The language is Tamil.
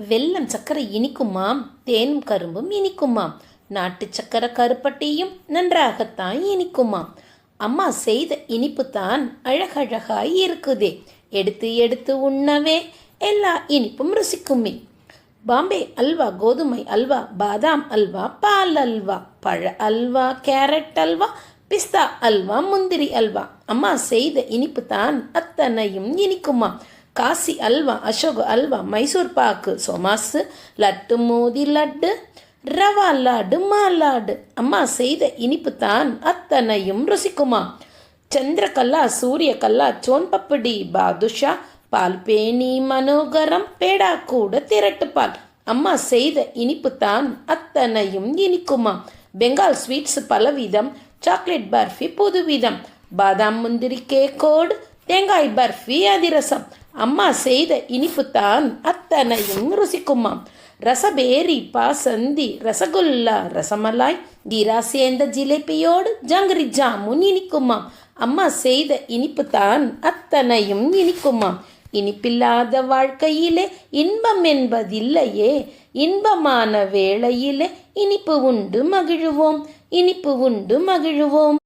வெல்லம் சக்கரை இனிக்குமாம், தேனும் கரும்பும் இனிக்குமாம், நாட்டு சக்கரை கருப்பட்டியும் நன்றாகத்தான் இனிக்குமாம். அம்மா செய்த இனிப்பு தான் அழகழகாய் இருக்குதே, எடுத்து எடுத்து உண்ணவே எல்லா இனிப்பும் ருசிக்குமே. பாம்பே அல்வா, கோதுமை அல்வா, பாதாம் அல்வா, பால் அல்வா, பழ அல்வா, கேரட் அல்வா, பிஸ்தா அல்வா, முந்திரி அல்வா, அம்மா செய்த இனிப்பு தான் அத்தனையும் இனிக்குமா. காசி அல்வா, அசோக அல்வா, மைசூர் பாக்கு, சோமாசு, லட்டு, மோதி லட்டு, ரவா லாடு, மாலாடு, அம்மா செய்த இனிப்பு தான் அத்தனையும் ருசிக்குமா. சந்திரகல்லா, சூரியகல்லா, சோன் பப்படி, பாதுஷா, பால் பேணி, மனோகரம், பேடா கூட திரட்டு பால், அம்மா செய்த இனிப்பு தான் அத்தனையும் இனிக்குமா. பெங்கால் ஸ்வீட்ஸ் பலவிதம், சாக்லேட் பர்ஃபி புதுவிதம், பாதாம் முந்திரி கேக்கோடு, தேங்காய் பர்ஃபி அதிரசம், அம்மா செய்த இனிப்பு தான் அத்தனையும் ருசிக்குமாம். ரசபேரி, பாசந்தி, ரசகுல்லா, ரசமலாய், கீரா சேர்ந்த ஜிலேபியோடு ஜங்கரி ஜாமுன் இனிக்குமாம், அம்மா செய்த இனிப்பு தான் அத்தனையும் இனிக்குமாம். இனிப்பில்லாத வாழ்க்கையிலே இன்பம் என்பதில்லையே, இன்பமான வேளையிலே இனிப்பு உண்டு மகிழுவோம், இனிப்பு உண்டு மகிழுவோம்.